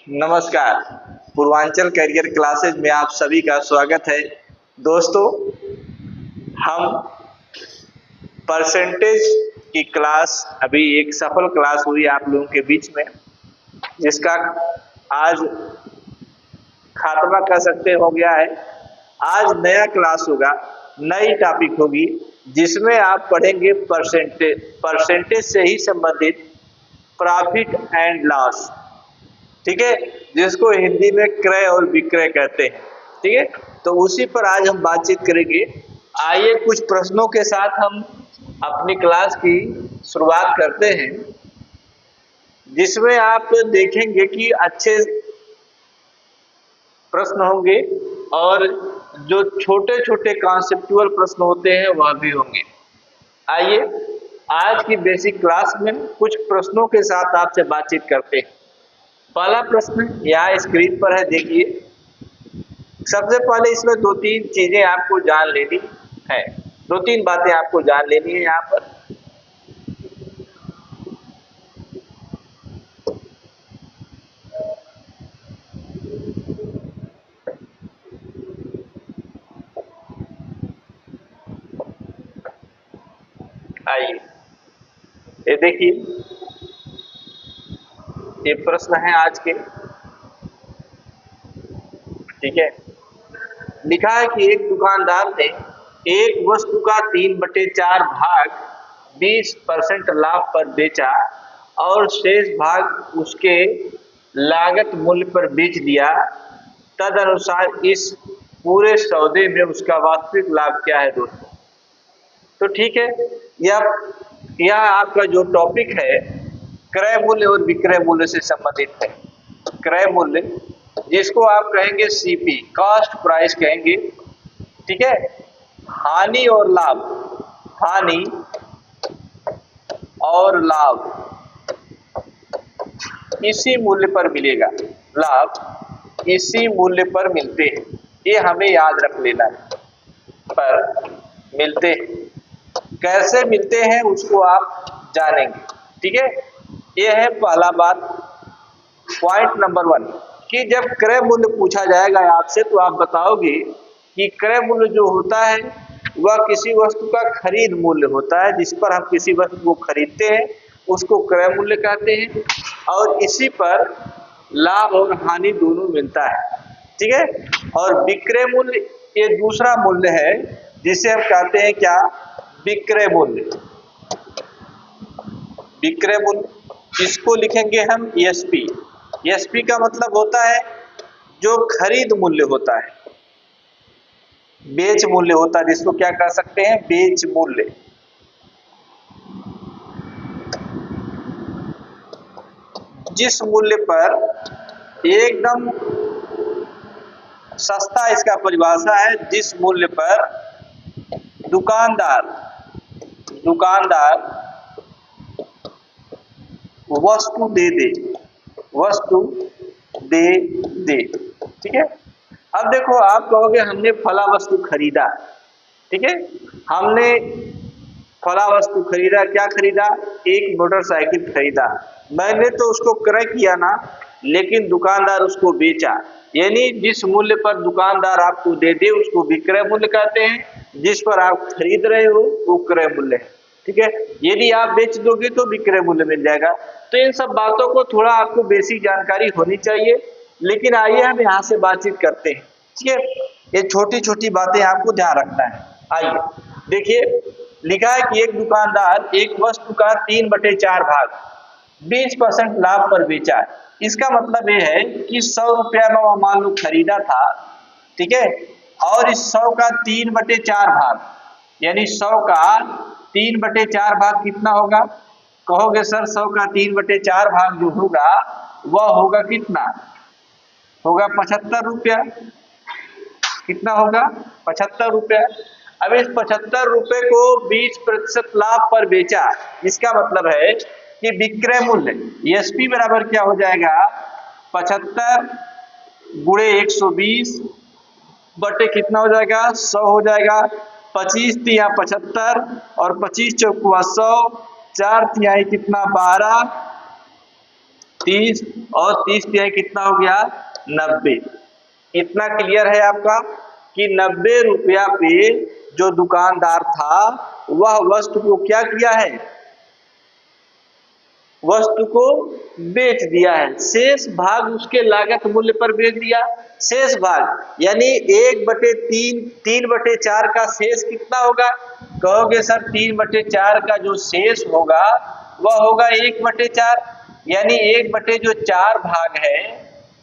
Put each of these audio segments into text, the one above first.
नमस्कार। Purvanchal career classes में आप सभी का स्वागत है। दोस्तों, हम परसेंटेज की क्लास अभी एक सफल क्लास हुई आप लोगों के बीच में, जिसका आज खात्मा कह सकते हो गया है। आज नया क्लास होगा, नई टॉपिक होगी, जिसमें आप पढ़ेंगे परसेंटेज से ही संबंधित प्रॉफिट एंड लॉस। ठीक है, जिसको हिंदी में क्रय और विक्रय कहते हैं। ठीक है, तो उसी पर आज हम बातचीत करेंगे। आइए कुछ प्रश्नों के साथ हम अपनी क्लास की शुरुआत करते हैं, जिसमें आप देखेंगे कि अच्छे प्रश्न होंगे और जो छोटे छोटे कॉन्सेप्चुअल प्रश्न होते हैं वह भी होंगे। आइए आज की बेसिक क्लास में कुछ प्रश्नों के साथ आपसे बातचीत करते हैं। पहला प्रश्न यहाँ स्क्रीन पर है, देखिए। सबसे पहले इसमें दो तीन चीजें आपको जान लेनी है, दो तीन बातें आपको जान लेनी है। यहाँ पर आइए, ये देखिए, ये प्रश्न है आज के। ठीक है, लिखा है कि एक दुकानदार ने एक वस्तु का 3/4 भाग 20% लाभ पर बेचा और शेष भाग उसके लागत मूल्य पर बेच दिया। तदनुसार इस पूरे सौदे में उसका वास्तविक लाभ क्या है दोस्तों? तो ठीक है, यह आपका जो टॉपिक है क्रय मूल्य और विक्रय मूल्य से संबंधित है। क्रय मूल्य, जिसको आप कहेंगे सीपी, कॉस्ट प्राइस कहेंगे। ठीक है, हानि और लाभ, हानि और लाभ इसी मूल्य पर मिलेगा, लाभ इसी मूल्य पर मिलते हैं, ये हमें याद रख लेना है। पर मिलते हैं, कैसे मिलते हैं उसको आप जानेंगे। ठीक है, ये है पहला बात। पॉइंट नंबर 1 कि जब क्रय मूल्य पूछा जाएगा आपसे तो आप बताओगे कि क्रय मूल्य जो होता है वह किसी वस्तु का खरीद मूल्य होता है, जिस पर हम किसी वस्तु को खरीदते हैं उसको क्रय मूल्य कहते हैं, और इसी पर लाभ और हानि दोनों मिलता है। ठीक है, और विक्रय मूल्य ये दूसरा मूल्य है, जिसे हम कहते हैं क्या? विक्रय मूल्य। विक्रय मूल्य इसको लिखेंगे हम एसपी। एसपी का मतलब होता है जो खरीद मूल्य होता है, बेच मूल्य होता है, जिसको क्या कह सकते हैं? बेच मूल्य। जिस मूल्य पर एकदम सस्ता, इसका परिभाषा है जिस मूल्य पर दुकानदार वस्तु दे दे, वस्तु दे दे। ठीक है, अब देखो, आप कहोगे हमने फला वस्तु खरीदा। ठीक है, हमने फला वस्तु खरीदा। क्या खरीदा? एक मोटरसाइकिल खरीदा। मैंने तो उसको क्रय किया ना, लेकिन दुकानदार उसको बेचा। यानी जिस मूल्य पर दुकानदार आपको दे दे उसको विक्रय मूल्य कहते हैं, जिस पर आप खरीद रहे हो वो क्रय मूल्य है। ठीक है, यदि आप बेच दोगे तो विक्रय मूल्य मिल जाएगा। तो इन सब बातों को थोड़ा आपको बेसिक जानकारी होनी चाहिए, लेकिन आइए हम यहाँ से बातचीत करते हैं। ठीक है, ये छोटी छोटी बातें आपको ध्यान रखना है। आइए देखिए, लिखा है कि एक दुकानदार एक वस्तु का 3/4 भाग 20% लाभ पर बेचा। इसका मतलब ये है कि 100 रुपया में वो मान लो खरीदा था। ठीक है, और इस 100 का 3/4 भाग, यानी 100 का 3/4 भाग कितना होगा? कहोगे सर 100 का 3/4 भाग जो होगा वह होगा कितना? होगा 75 रुपया। कितना होगा? 75 रुपया। अब इस 75 रुपए को 20% लाभ पर बेचा, इसका मतलब है कि विक्रय मूल्य एसपी बराबर क्या हो जाएगा? 75 गुणे 120 बटे कितना हो जाएगा? 100 हो जाएगा। 25 तिया 75 और 25 चौकुआ 100, 4 तिहाई कितना? 12, 30 और 30 तिहाई कितना हो गया 90। इतना क्लियर है आपका कि 90 रुपया पे जो दुकानदार था वह वस्तु को क्या किया है, वस्तु को बेच दिया है। शेष भाग उसके लागत मूल्य पर बेच दिया। शेष भाग यानी 1/3, 3/4 का शेष कितना होगा, कहोगे सर 3/4 का जो शेष होगा वह होगा 1/4, यानी 1/4 भाग है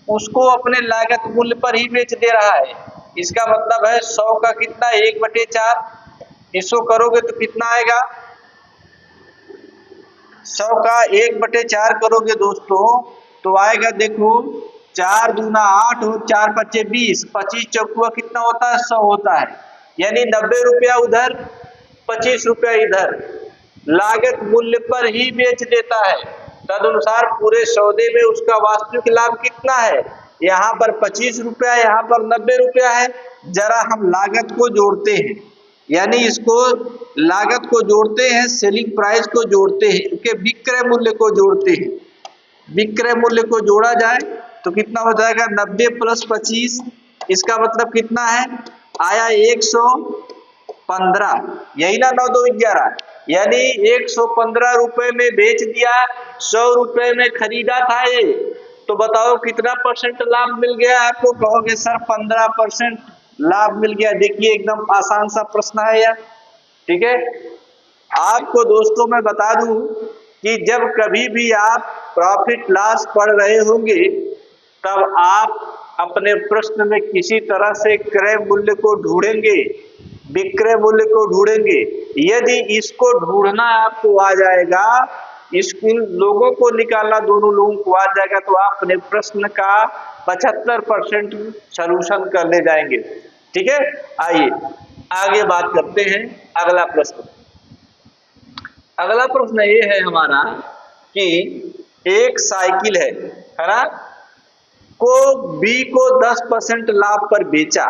उसको अपने लागत मूल्य पर ही बेच दे रहा है। इसका मतलब है 100 का कितना 1/4, इसको करोगे तो कितना आएगा, 100 का 1/4 करोगे दोस्तों तो आएगा देखो 4 दूना 8 और 4 पच्चे 20, 25 चौकुआ कितना होता है 100 होता है। यानी 90 रुपया उधर 25 रुपया इधर लागत मूल्य पर ही बेच देता है। तदनुसार पूरे सौदे में उसका वास्तविक लाभ कितना है, यहाँ पर 25 रुपया, यहाँ पर 90 रुपया है। जरा हम लागत को जोड़ते हैं, यानी इसको लागत को जोड़ते हैं, सेलिंग प्राइस को जोड़ते हैं, इनके विक्रय मूल्य को जोड़ते हैं। विक्रय मूल्य को जोड़ा जाए तो कितना हो जाएगा 90 + 25, इसका मतलब कितना है आया 115, यही ना 9 2 11, यानी 115 रुपए में बेच दिया, 100 रुपए में खरीदा था ये, तो बताओ कितना परसेंट लाभ मिल गया आपको, कहोगे सर 15% लाभ मिल गया। देखिए एकदम आसान सा प्रश्न है यार, ठीक है। आपको दोस्तों मैं बता दूं कि जब कभी भी आप प्रॉफिट लॉस पढ़ रहे होंगे तब आप अपने प्रश्न में किसी तरह से क्रय मूल्य को ढूंढेंगे, विक्रय मूल्य को ढूंढेंगे। यदि इसको ढूंढना आपको आ जाएगा, इन लोगों को निकालना दोनों लोगों को आ जाएगा, तो आप अपने प्रश्न का 75% सॉल्यूशन कर ले जाएंगे, ठीक है। आइए आगे बात करते हैं। अगला प्रश्न, अगला प्रश्न ये है हमारा कि एक साइकिल है ना, को बी को 10% लाभ पर बेचा,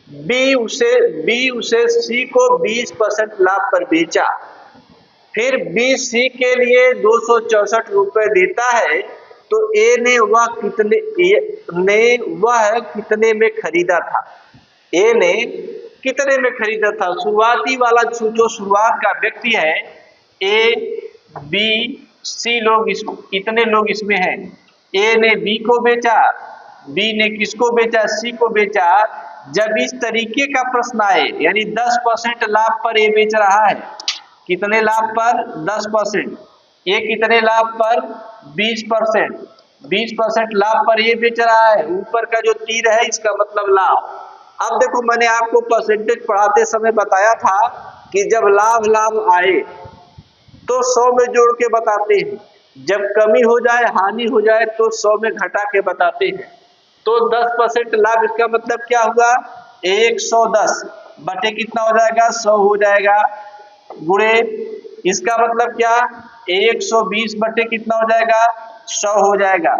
बी उसे सी को 20% लाभ पर बेचा, फिर बी सी के लिए 264 रुपए देता है, तो ए ने वह कितने में खरीदा था, ए ने कितने में खरीदा था। शुरुआती वाला जो शुरुआत का व्यक्ति है, ए बी सी लोग, इतने लोग इसमें हैं। ए ने बी को बेचा, बी ने किसको बेचा, सी को बेचा। जब इस तरीके का प्रश्न आए, यानी 10% लाभ पर ए बेच रहा है, कितने लाभ पर 10%, ये कितने लाभ पर 20%, 20% लाभ पर ये बेच रहा है, ऊपर का जो तीर है इसका मतलब लाभ। अब देखो मैंने आपको परसेंटेज पढ़ाते समय बताया था कि जब लाभ आए तो 100 में जोड़ के बताते हैं, जब कमी हो जाए, हानि हो जाए तो 100 में घटा के बताते हैं। तो 10% लाभ, इसका मतलब क्या हुआ 110 बटे कितना हो जाएगा 100 हो जाएगा, गुणे इसका मतलब क्या 120 बटे कितना हो जाएगा 100 हो जाएगा।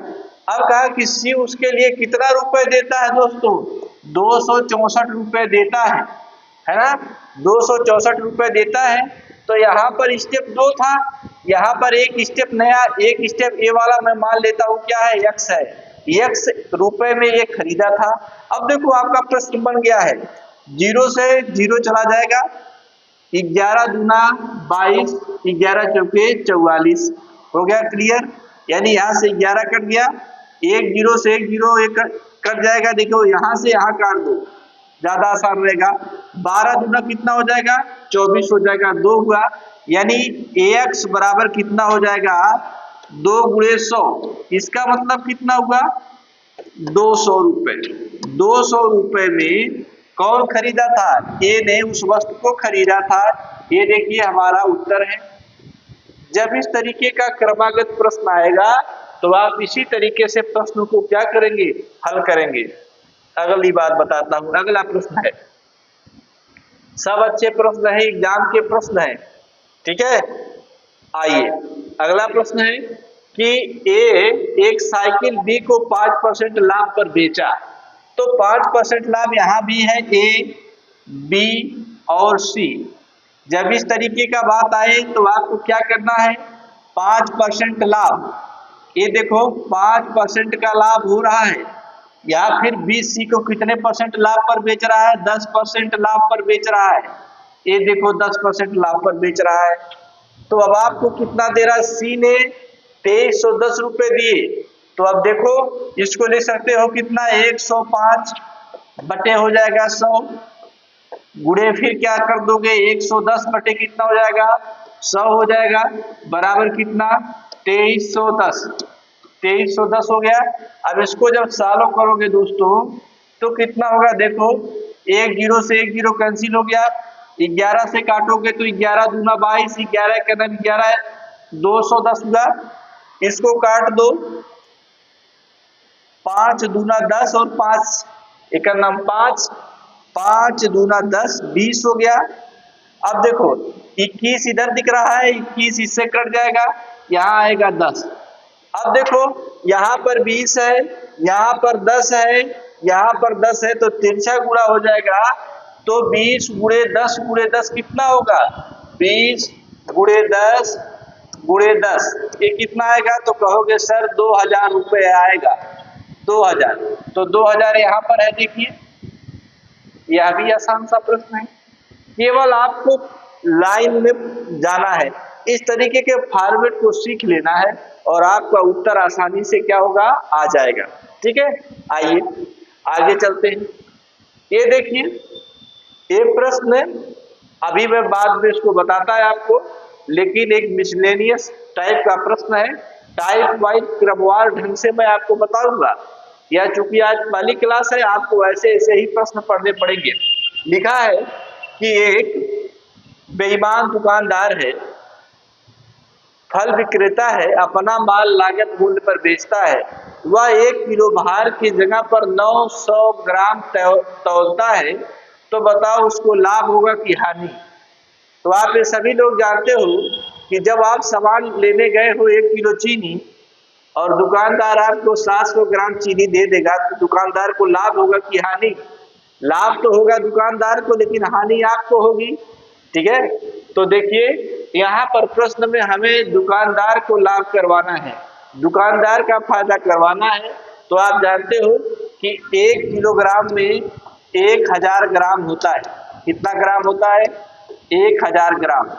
अब कहा कि सी उसके लिए कितना रुपए देता है दोस्तों, 264 रुपए देता है ना, 264 रुपए देता है। तो यहाँ पर स्टेप 2 था, यहाँ पर एक स्टेप नया, एक स्टेप ए वाला मैं मान लेता हूँ क्या है, एक्स है, एक्स रुपए में ये खरीदा था। अब देखो आपका प्रश्न बन गया है, 0 से 0 चला जाएगा, 11 दूना 22, 11 चौके 44 हो गया क्लियर। यानी यहाँ से 11 कट गया, 1 0 से 1 0 एक कट जाएगा, देखो यहाँ से यहाँ काट दो, ज्यादा आसान रहेगा। 12 दूना कितना हो जाएगा 24 हो जाएगा, 2 हुआ, यानी ax बराबर कितना हो जाएगा 2 × 100, इसका मतलब कितना हुआ 200 रुपए। 200 रुपए में कौन खरीदा था, ए ने उस वस्तु को खरीदा था। ये देखिए हमारा उत्तर है। जब इस तरीके का क्रमागत प्रश्न आएगा तो आप इसी तरीके से प्रश्न को क्या करेंगे, हल करेंगे। अगली बात बताता हूं, अगला प्रश्न है, सब अच्छे प्रश्न है, एग्जाम के प्रश्न है, ठीक है। आइए अगला प्रश्न है कि ए एक साइकिल बी को 5% लाभ पर बेचा, तो 5% लाभ यहाँ भी है, ए बी और सी। जब इस तरीके का बात आए तो आपको क्या करना है, 5% लाभ ये देखो 5% का लाभ हो रहा है, या फिर 20C को कितने परसेंट लाभ पर बेच रहा है, 10% लाभ पर बेच रहा है। ये देखो 10% लाभ पर बेच रहा है। तो अब आपको कितना दे रहा है, सी ने 2310 रुपए दिए। तो अब देखो इसको ले सकते हो कितना, 105 बटे हो जाएगा 100, गुणे फिर क्या कर दोगे, 110 बटे कितना हो जाएगा, 100 हो जाएगा, बराबर कितना 2310। 2310 हो गया। अब इसको जब सालों करोगे दोस्तों तो कितना होगा, देखो एक जीरो से एक जीरो कैंसिल हो गया, 11 से काटोगे तो 11 दूना 22, 11 का नाम 11, 210 हुआ। इसको काट दो, 5 दूना 10 और 5 एक नाम 5, 5 दूना 10, 20 हो गया। अब देखो 21 इधर दिख रहा है, 21 इससे कट जाएगा, यहाँ आएगा 10। अब देखो यहाँ पर 20 है, यहाँ पर 10 है, यहाँ पर 10 है, तो तिरछा गुणा हो जाएगा। तो 20 गुणे 10 गुणे 10 कितना होगा, 20 गुणे 10 गुणे 10, ये कितना आएगा, तो कहोगे सर 2000 रुपये आएगा, 2000। तो 2000 यहाँ पर है, देखिए यह भी आसान सा प्रश्न है। केवल आपको लाइन में जाना है, इस तरीके के फॉर्मेट को सीख लेना है और आपका उत्तर आसानी से क्या होगा, आ जाएगा। ठीक है, आइए आगे चलते हैं। ये देखिए ये प्रश्न अभी मैं बाद में इसको बताता है आपको, लेकिन एक मिसलेनियस टाइप का प्रश्न है, टाइप वाइज क्रमवार ढंग से मैं आपको बताऊंगा। या चूंकि आज पहली क्लास है, आपको ऐसे ऐसे ही प्रश्न पढ़ने पड़ेंगे। लिखा है कि एक बेईमान दुकानदार है, फल विक्रेता है, अपना माल लागत मूल्य पर बेचता है। वह 1 किलो भार की जगह पर 900 ग्राम तौलता है, तो बताओ उसको लाभ होगा कि हानि। तो आप ये सभी लोग जानते हो कि जब आप सामान लेने गए हो 1 किलो चीनी और दुकानदार आपको 700 ग्राम चीनी दे देगा, तो दुकानदार को लाभ होगा कि हानि। लाभ तो होगा दुकानदार को, लेकिन हानि आपको होगी। ठीक है, तो देखिए यहाँ पर प्रश्न में हमें दुकानदार को लाभ करवाना है, दुकानदार का फायदा करवाना है। तो आप जानते हो कि 1 किलोग्राम में 1000 ग्राम होता है। कितना ग्राम होता है, 1000 ग्राम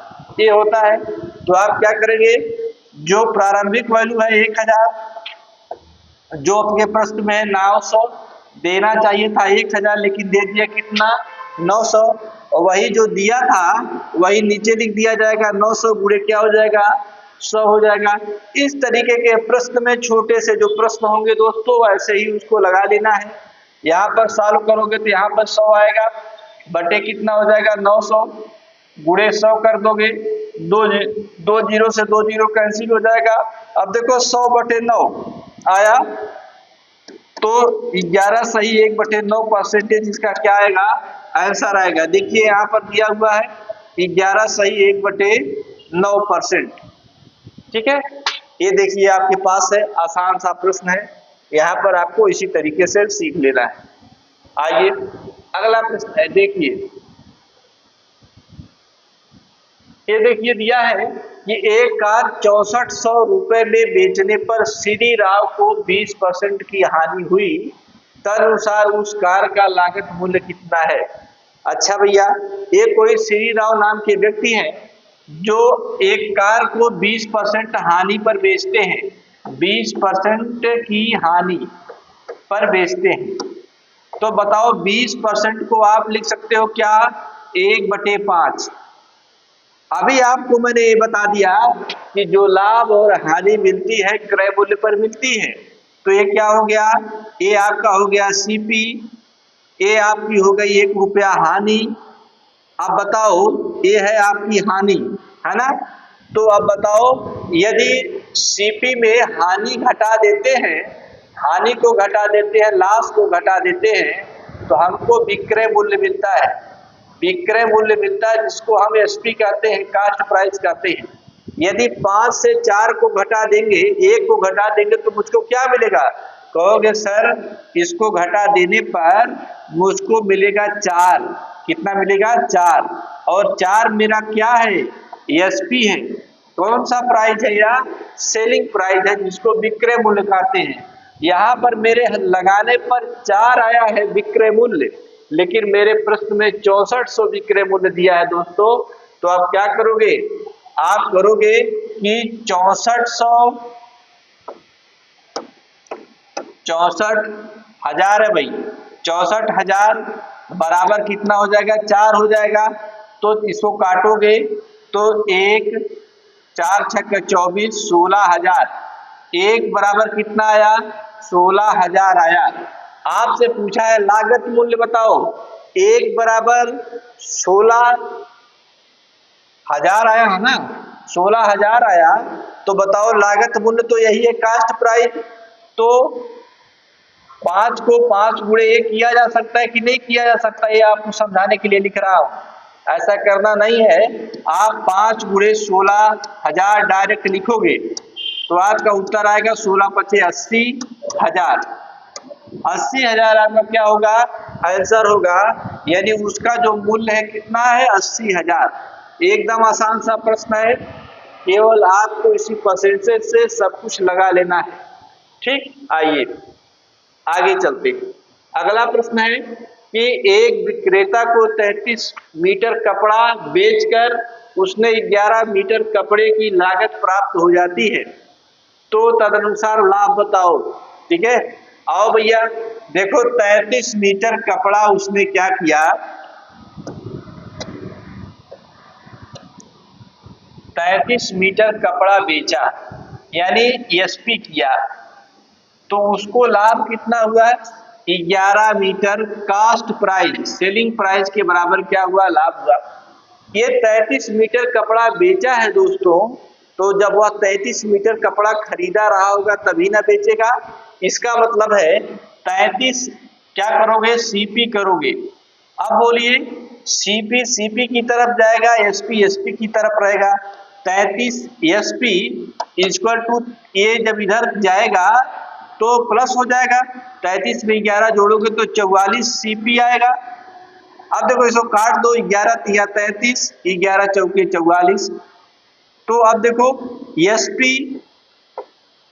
ये होता है। तो आप क्या करेंगे, जो प्रारंभिक वैल्यू है 1000, जो आपके प्रश्न में 900 देना चाहिए था 1000, लेकिन दे दिया कितना, 900, और वही जो दिया था वही नीचे लिख दिया जाएगा, 900 गुणे क्या हो जाएगा, 100 हो जाएगा। इस तरीके के प्रश्न में छोटे से जो प्रश्न होंगे दोस्तों, ऐसे ही उसको लगा लेना है। यहाँ पर सॉल्व करोगे तो यहाँ पर 100 आएगा, बटे कितना हो जाएगा, 900 गुणे 100 कर दोगे, दो जीरो से 2 जीरो कैंसिल हो जाएगा। अब देखो 100 बटे 9 आया, तो 11 सही 1/9 परसेंटेज इसका क्या आएगा, आंसर आएगा। देखिए यहाँ पर दिया हुआ है 11 सही 1/9%। ठीक है, ये देखिए आपके पास है, आसान सा प्रश्न है, यहाँ पर आपको इसी तरीके से सीख लेना है। आइए अगला प्रश्न है, देखिए ये देखिए दिया है कि एक कार 6400 रुपए में बेचने पर श्री राव को 20% की हानि हुई, तदनुसार उस कार का लागत मूल्य कितना है। अच्छा भैया, ये कोई श्री राव नाम के व्यक्ति हैं जो एक कार को 20% हानि पर बेचते हैं, 20% की हानि पर बेचते हैं। तो बताओ 20% को आप लिख सकते हो क्या, 1/5। अभी आपको मैंने ये बता दिया कि जो लाभ और हानि मिलती है क्रय मूल्य पर मिलती है। तो ये क्या हो गया, ये आपका हो गया सीपी, ये आपकी हो गई 1 रुपया हानि। अब बताओ ये है आपकी हानि, है ना। तो अब बताओ यदि सीपी में हानि घटा देते हैं, हानि को घटा देते हैं, लॉस को घटा देते हैं, तो हमको विक्रय मूल्य मिलता है। विक्रय मूल्य मिलता है जिसको हम एसपी कहते हैं, कास्ट प्राइस कहते हैं। यदि 5 से 4 को घटा देंगे, 1 को घटा देंगे, तो मुझको क्या मिलेगा, कहोगे सर इसको घटा देने पर मुझको मिलेगा 4। कितना मिलेगा, 4, और 4 मेरा क्या है, एसपी है। कौन सा प्राइस है? यह सेलिंग प्राइस है, जिसको विक्रय मूल्य कहते हैं। यहाँ पर मेरे लगाने पर 4 आया है विक्रय मूल्य, लेकिन मेरे प्रश्न में 6400 विक्रय मूल्य दिया है दोस्तों। तो आप क्या करोगे? आप करोगे कि 64,000 है भाई, 64,000 बराबर कितना हो जाएगा? 4 हो जाएगा। तो इसको काटोगे तो 1 4 छक्के 24, 16,000। 1 बराबर कितना आया? 16,000 आया। आपसे पूछा है लागत मूल्य बताओ, 1 बराबर 16,000 आया है ना, 16,000 आया। तो बताओ लागत मूल्य तो यही है कास्ट प्राइस। तो 5 को 5 गुणे 1 किया जा सकता है कि नहीं किया जा सकता? ये आपको समझाने के लिए लिख रहा हूं, ऐसा करना नहीं है। आप 5 गुणे 16,000 डायरेक्ट लिखोगे तो आपका उत्तर आएगा 16 पचे 80,000। 80,000 आपका क्या होगा? आंसर होगा। यानी उसका जो मूल्य है कितना है? 80,000। एकदम आसान सा प्रश्न है, केवल आपको इसी परसेंटेज से सब कुछ लगा लेना है। ठीक, आइए आगे चलते। अगला प्रश्न है कि एक विक्रेता को 33 मीटर कपड़ा बेचकर उसने 11 मीटर कपड़े की लागत प्राप्त हो जाती है, तो तदनुसार लाभ बताओ। ठीक है, आओ भैया देखो, 33 मीटर कपड़ा उसने क्या किया? 33 मीटर कपड़ा बेचा, यानी एसपी किया, तो उसको लाभ कितना हुआ? 11 metre cost price, selling price के बराबर क्या हुआ? लाभ हुआ। ये 33 मीटर कपड़ा बेचा है दोस्तों, तो जब वह 33 मीटर कपड़ा खरीदा रहा होगा तभी ना बेचेगा। इसका मतलब है 33 क्या करोगे? सीपी करोगे। अब बोलिए, सीपी सीपी की तरफ जाएगा, एसपी एसपी की तरफ रहेगा। 33 एसपी इक्वल टू, ये जब इधर जाएगा तो प्लस हो जाएगा, 33 में 11 जोड़ोगे तो 44 सीपी आएगा। अब देखो इसको काट दो, 11 तिया 33, 11 चौके 44। तो अब देखो एसपी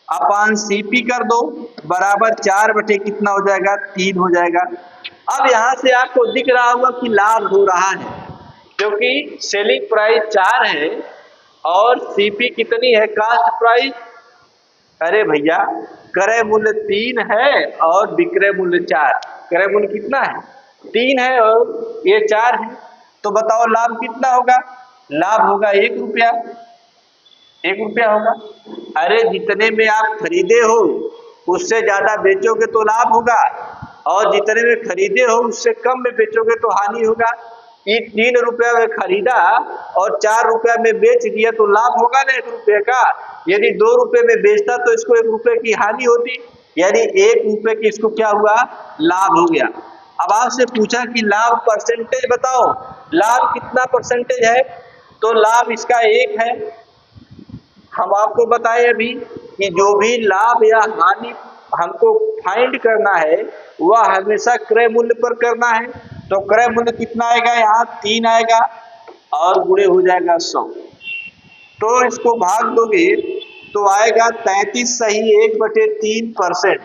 अपान सीपी कर दो, बराबर 4 बटे कितना हो जाएगा? 3 हो जाएगा। अब यहां से आपको दिख रहा होगा कि लाभ हो रहा है, क्योंकि सेलिंग प्राइस 4 है और सीपी कितनी है? Cost price. अरे भैया, क्रय मूल्य 3 है और विक्रय मूल्य 4। क्रय मूल्य कितना है? 3 है और ये 4 है। तो बताओ लाभ कितना होगा? लाभ होगा 1 रुपया। 1 रुपया होगा। अरे जितने में आप खरीदे हो उससे ज्यादा बेचोगे तो लाभ होगा, और जितने में खरीदे हो उससे कम में बेचोगे तो हानि होगा। ये 3 रुपया में खरीदा और 4 रुपया में बेच दिया तो लाभ होगा ना 1 रुपये का। यदि 2 रुपये में बेचता तो इसको 1 रुपये की हानि होती, यानी 1 रुपये की इसको क्या हुआ? लाभ हो गया। अब आपसे पूछा कि लाभ परसेंटेज बताओ, लाभ कितना परसेंटेज है? तो लाभ इसका 1 है। हम आपको बताए अभी कि जो भी लाभ या हानि हमको फाइंड करना है वह हमेशा क्रय मूल्य पर करना है। तो क्रय मूल्य कितना आएगा? यहाँ 3 आएगा और गुणे हो जाएगा 100। तो इसको भाग दोगे तो आएगा 33 सही 1/3%।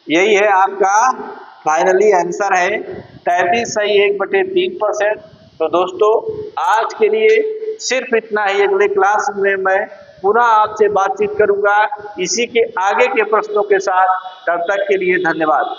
यही है आपका फाइनली आंसर है, 33 सही 1/3%। तो दोस्तों आज के लिए सिर्फ इतना ही। अगले क्लास में मैं पुनः आपसे बातचीत करूंगा इसी के आगे के प्रश्नों के साथ। तब तक के लिए धन्यवाद।